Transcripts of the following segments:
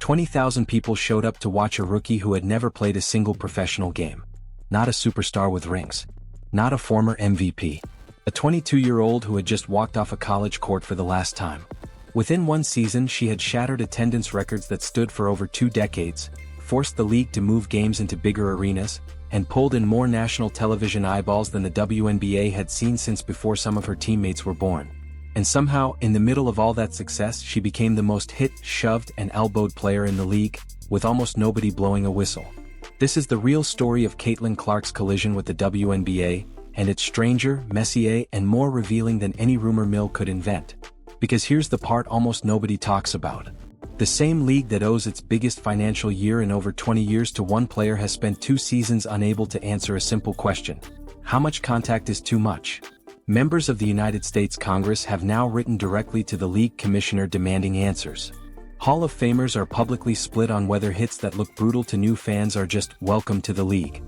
20,000 people showed up to watch a rookie who had never played a single professional game. Not a superstar with rings. Not a former MVP. A 22-year-old who had just walked off a college court for the last time. Within one season, she had shattered attendance records that stood for over 2 decades, forced the league to move games into bigger arenas, and pulled in more national television eyeballs than the WNBA had seen since before some of her teammates were born. And somehow, in the middle of all that success, she became the most hit, shoved, and elbowed player in the league, with almost nobody blowing a whistle. This is the real story of Caitlin Clark's collision with the WNBA, and it's stranger, messier, and more revealing than any rumor mill could invent. Because here's the part almost nobody talks about. The same league that owes its biggest financial year in over 20 years to one player has spent 2 seasons unable to answer a simple question. How much contact is too much? Members of the United States Congress have now written directly to the league commissioner demanding answers. Hall of Famers are publicly split on whether hits that look brutal to new fans are just welcome to the league.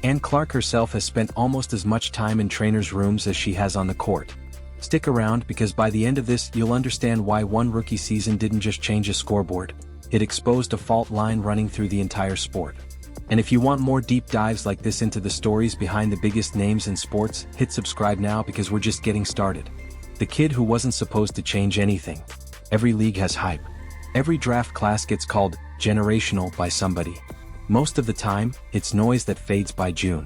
And Clark herself has spent almost as much time in trainers' rooms as she has on the court. Stick around because by the end of this you'll understand why one rookie season didn't just change a scoreboard, it exposed a fault line running through the entire sport. And if you want more deep dives like this into the stories behind the biggest names in sports, hit subscribe now because we're just getting started. The kid who wasn't supposed to change anything. Every league has hype. Every draft class gets called generational by somebody. Most of the time, it's noise that fades by June.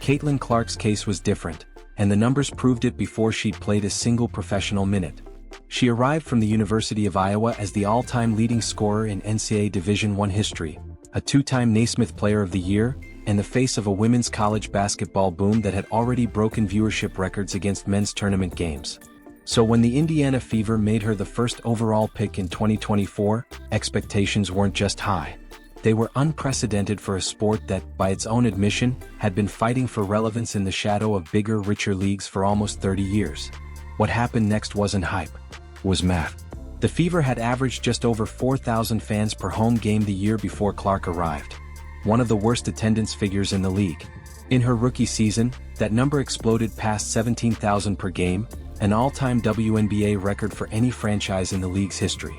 Caitlin Clark's case was different, and the numbers proved it before she'd played a single professional minute. She arrived from the University of Iowa as the all-time leading scorer in NCAA Division I history, a 2-time Naismith Player of the Year, and the face of a women's college basketball boom that had already broken viewership records against men's tournament games. So when the Indiana Fever made her the first overall pick in 2024, expectations weren't just high. They were unprecedented for a sport that, by its own admission, had been fighting for relevance in the shadow of bigger, richer leagues for almost 30 years. What happened next wasn't hype. It was math. The Fever had averaged just over 4,000 fans per home game the year before Clark arrived. One of the worst attendance figures in the league. In her rookie season, that number exploded past 17,000 per game, an all-time WNBA record for any franchise in the league's history.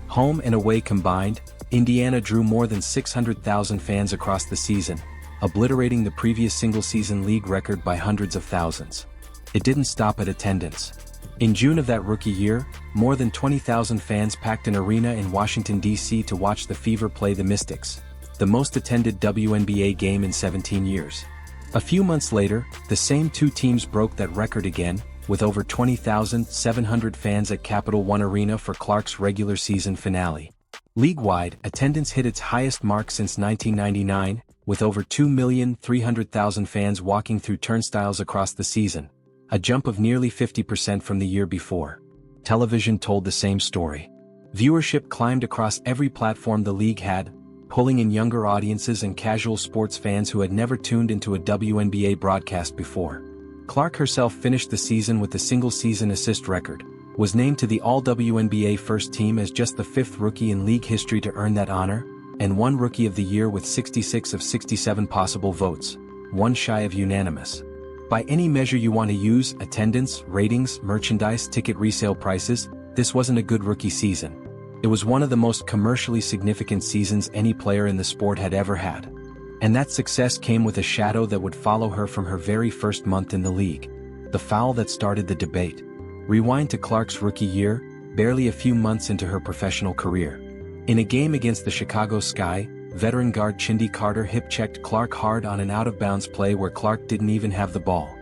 Home and away combined, Indiana drew more than 600,000 fans across the season, obliterating the previous single-season league record by hundreds of thousands. It didn't stop at attendance. In June of that rookie year, more than 20,000 fans packed an arena in Washington, D.C. to watch the Fever play the Mystics, the most attended WNBA game in 17 years. A few months later, the same 2 teams broke that record again, with over 20,700 fans at Capital One Arena for Clark's regular season finale. League-wide, attendance hit its highest mark since 1999, with over 2,300,000 fans walking through turnstiles across the season, a jump of nearly 50% from the year before. Television told the same story. Viewership climbed across every platform the league had, pulling in younger audiences and casual sports fans who had never tuned into a WNBA broadcast before. Clark herself finished the season with the single-season assist record, was named to the All-WNBA first team as just the 5th rookie in league history to earn that honor, and won Rookie of the Year with 66 of 67 possible votes, one shy of unanimous. By any measure you want to use, attendance, ratings, merchandise, ticket resale prices, this wasn't a good rookie season. It was one of the most commercially significant seasons any player in the sport had ever had. And that success came with a shadow that would follow her from her very first month in the league. The foul that started the debate. Rewind to Clark's rookie year, barely a few months into her professional career. In a game against the Chicago Sky, veteran guard Chindy Carter hip-checked Clark hard on an out-of-bounds play where Clark didn't even have the ball.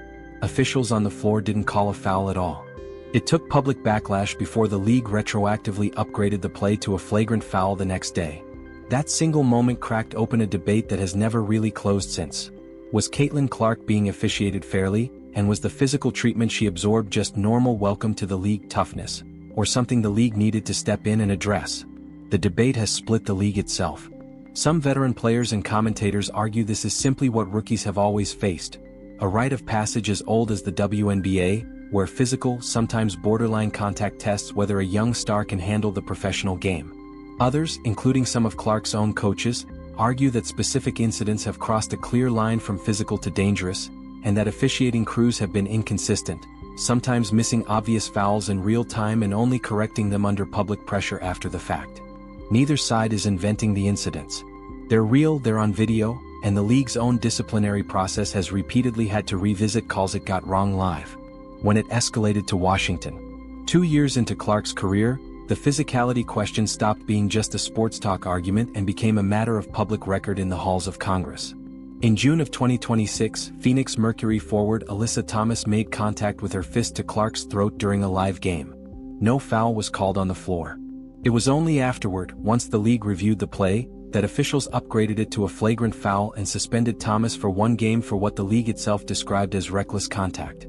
Officials on the floor didn't call a foul at all. It took public backlash before the league retroactively upgraded the play to a flagrant foul the next day. That single moment cracked open a debate that has never really closed since. Was Caitlin Clark being officiated fairly, and was the physical treatment she absorbed just normal welcome to the league toughness, or something the league needed to step in and address? The debate has split the league itself. Some veteran players and commentators argue this is simply what rookies have always faced, a rite of passage as old as the WNBA, where physical, sometimes borderline contact tests whether a young star can handle the professional game. Others, including some of Clark's own coaches, argue that specific incidents have crossed a clear line from physical to dangerous, and that officiating crews have been inconsistent, sometimes missing obvious fouls in real time and only correcting them under public pressure after the fact. Neither side is inventing the incidents. They're real, they're on video, and the league's own disciplinary process has repeatedly had to revisit calls it got wrong live. When it escalated to Washington. 2 years into Clark's career, the physicality question stopped being just a sports talk argument and became a matter of public record in the halls of Congress. In June of 2026, Phoenix Mercury forward Alyssa Thomas made contact with her fist to Clark's throat during a live game. No foul was called on the floor. It was only afterward, once the league reviewed the play, that officials upgraded it to a flagrant foul and suspended Thomas for 1 game for what the league itself described as reckless contact.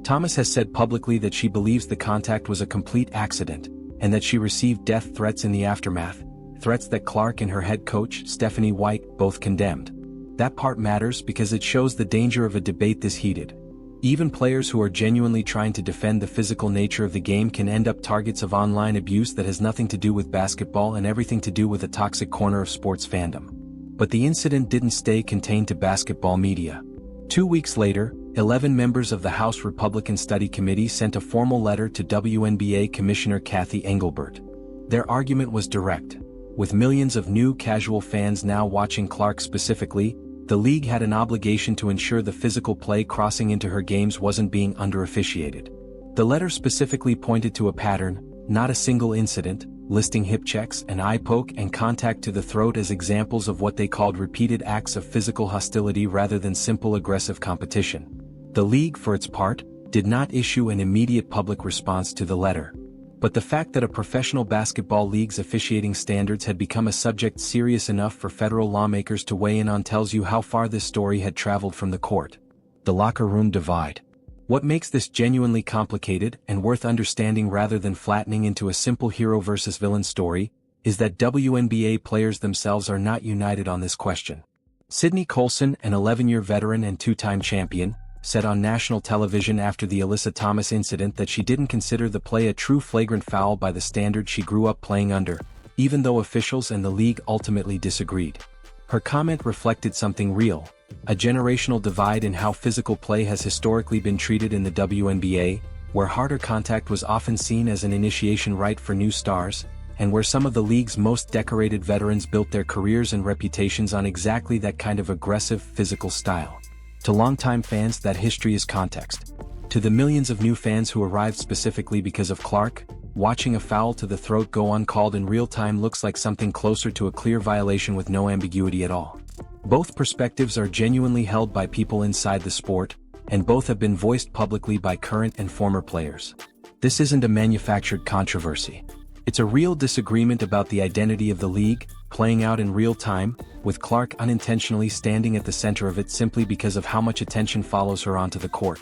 Thomas has said publicly that she believes the contact was a complete accident, and that she received death threats in the aftermath, threats that Clark and her head coach, Stephanie White, both condemned. That part matters because it shows the danger of a debate this heated. Even players who are genuinely trying to defend the physical nature of the game can end up targets of online abuse that has nothing to do with basketball and everything to do with a toxic corner of sports fandom. But the incident didn't stay contained to basketball media. 2 weeks later, 11 members of the House Republican Study Committee sent a formal letter to WNBA Commissioner Kathy Engelbert. Their argument was direct. With millions of new casual fans now watching Clark specifically, the league had an obligation to ensure the physical play crossing into her games wasn't being under-officiated. The letter specifically pointed to a pattern, not a single incident, listing hip checks and eye poke and contact to the throat as examples of what they called repeated acts of physical hostility rather than simple aggressive competition. The league, for its part, did not issue an immediate public response to the letter. But the fact that a professional basketball league's officiating standards had become a subject serious enough for federal lawmakers to weigh in on tells you how far this story had traveled from the court. The locker room divide. What makes this genuinely complicated and worth understanding rather than flattening into a simple hero versus villain story, is that WNBA players themselves are not united on this question. Sydney Colson, an 11-year veteran and 2-time champion, said on national television after the Alyssa Thomas incident that she didn't consider the play a true flagrant foul by the standard she grew up playing under, even though officials and the league ultimately disagreed. Her comment reflected something real, a generational divide in how physical play has historically been treated in the WNBA, where harder contact was often seen as an initiation rite for new stars, and where some of the league's most decorated veterans built their careers and reputations on exactly that kind of aggressive physical style. To longtime fans, that history is context. To the millions of new fans who arrived specifically because of Clark, watching a foul to the throat go uncalled in real time looks like something closer to a clear violation with no ambiguity at all. Both perspectives are genuinely held by people inside the sport, and both have been voiced publicly by current and former players. This isn't a manufactured controversy. It's a real disagreement about the identity of the league, playing out in real time, with Clark unintentionally standing at the center of it simply because of how much attention follows her onto the court.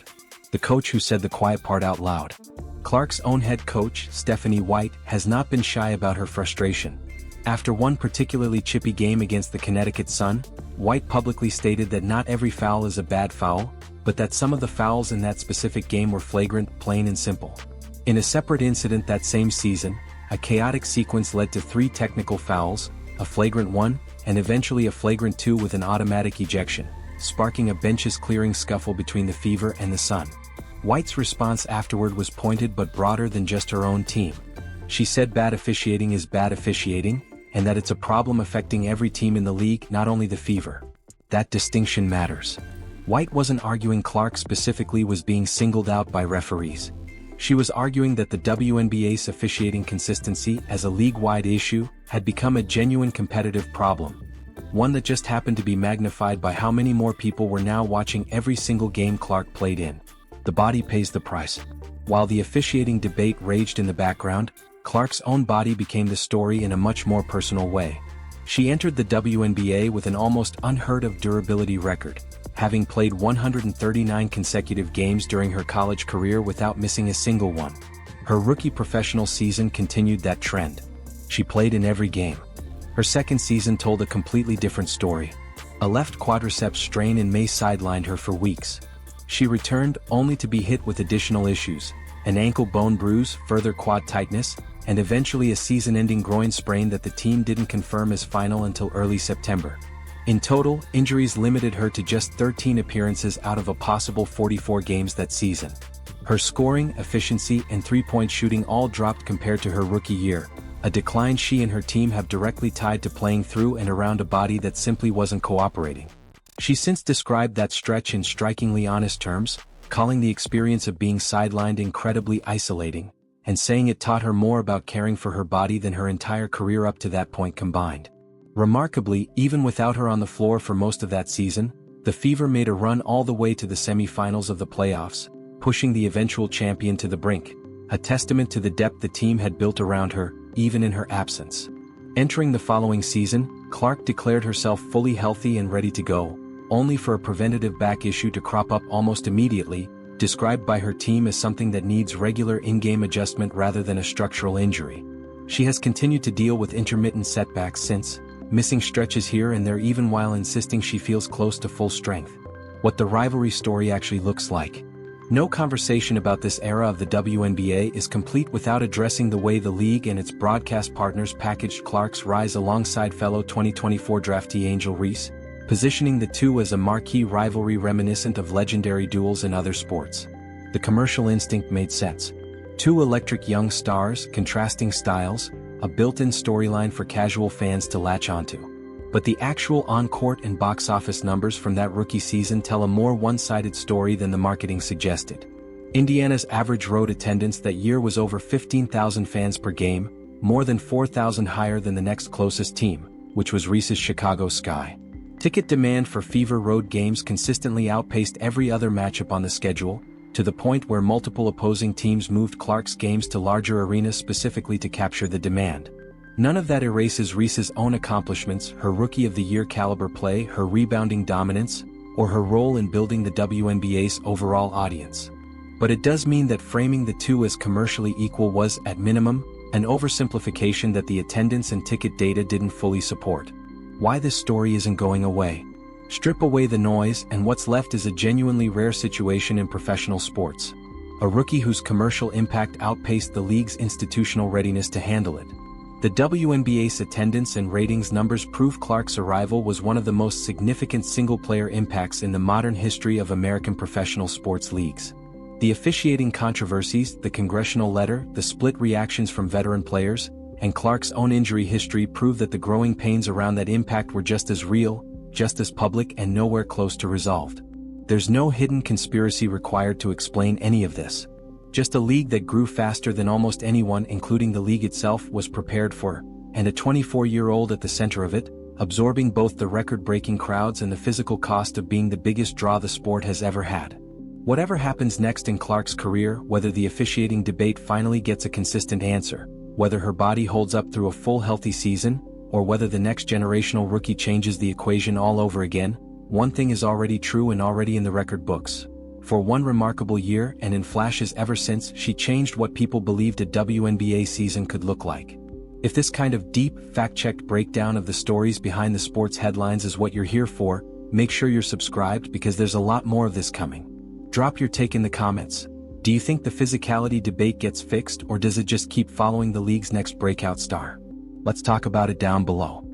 The coach who said the quiet part out loud. Clark's own head coach, Stephanie White, has not been shy about her frustration. After one particularly chippy game against the Connecticut Sun, White publicly stated that not every foul is a bad foul, but that some of the fouls in that specific game were flagrant, plain and simple. In a separate incident that same season, a chaotic sequence led to 3 technical fouls, a flagrant 1, and eventually a flagrant 2 with an automatic ejection, sparking a benches-clearing scuffle between the Fever and the Sun. White's response afterward was pointed but broader than just her own team. She said bad officiating is bad officiating, and that it's a problem affecting every team in the league, not only the Fever. That distinction matters. White wasn't arguing Clark specifically was being singled out by referees. She was arguing that the WNBA's officiating consistency as a league-wide issue had become a genuine competitive problem, one that just happened to be magnified by how many more people were now watching every single game Clark played in. The body pays the price. While the officiating debate raged in the background, Clark's own body became the story in a much more personal way. She entered the WNBA with an almost unheard-of durability record, having played 139 consecutive games during her college career without missing a single one. Her rookie professional season continued that trend. She played in every game. Her second season told a completely different story. A left quadriceps strain in May sidelined her for weeks. She returned only to be hit with additional issues, an ankle bone bruise, further quad tightness, and eventually a season-ending groin sprain that the team didn't confirm as final until early September. In total, injuries limited her to just 13 appearances out of a possible 44 games that season. Her scoring, efficiency, and three-point shooting all dropped compared to her rookie year, a decline she and her team have directly tied to playing through and around a body that simply wasn't cooperating. She's since described that stretch in strikingly honest terms, calling the experience of being sidelined incredibly isolating, and saying it taught her more about caring for her body than her entire career up to that point combined. Remarkably, even without her on the floor for most of that season, the Fever made a run all the way to the semi-finals of the playoffs, pushing the eventual champion to the brink, a testament to the depth the team had built around her, even in her absence. Entering the following season, Clark declared herself fully healthy and ready to go, only for a preventative back issue to crop up almost immediately, described by her team as something that needs regular in-game adjustment rather than a structural injury. She has continued to deal with intermittent setbacks since, missing stretches here and there even while insisting she feels close to full strength. What the Rivalry story actually looks like. No conversation about this era of the WNBA is complete without addressing the way the league and its broadcast partners packaged Clark's rise alongside fellow 2024 draftee Angel Reese, positioning the two as a marquee rivalry reminiscent of legendary duels in other sports. The commercial instinct made sense. Two electric young stars, contrasting styles, a built-in storyline for casual fans to latch onto. But the actual on-court and box office numbers from that rookie season tell a more one-sided story than the marketing suggested. Indiana's average road attendance that year was over 15,000 fans per game, more than 4,000 higher than the next closest team, which was Reese's Chicago Sky. Ticket demand for Fever road games consistently outpaced every other matchup on the schedule, to the point where multiple opposing teams moved Clark's games to larger arenas specifically to capture the demand. None of that erases Reese's own accomplishments, her Rookie of the Year caliber play, her rebounding dominance, or her role in building the WNBA's overall audience. But it does mean that framing the two as commercially equal was, at minimum, an oversimplification that the attendance and ticket data didn't fully support. Why this story isn't going away? Strip away the noise and what's left is a genuinely rare situation in professional sports. A rookie whose commercial impact outpaced the league's institutional readiness to handle it. The WNBA's attendance and ratings numbers prove Clark's arrival was one of the most significant single-player impacts in the modern history of American professional sports leagues. The officiating controversies, the congressional letter, the split reactions from veteran players, and Clark's own injury history prove that the growing pains around that impact were just as real, just as public, and nowhere close to resolved. There's no hidden conspiracy required to explain any of this. Just a league that grew faster than almost anyone, including the league itself, was prepared for, and a 24-year-old at the center of it, absorbing both the record-breaking crowds and the physical cost of being the biggest draw the sport has ever had. Whatever happens next in Clark's career, whether the officiating debate finally gets a consistent answer, whether her body holds up through a full healthy season, or whether the next generational rookie changes the equation all over again, one thing is already true and already in the record books. For one remarkable year and in flashes ever since, she changed what people believed a WNBA season could look like. If this kind of deep, fact-checked breakdown of the stories behind the sports headlines is what you're here for, make sure you're subscribed because there's a lot more of this coming. Drop your take in the comments. Do you think the physicality debate gets fixed or does it just keep following the league's next breakout star? Let's talk about it down below.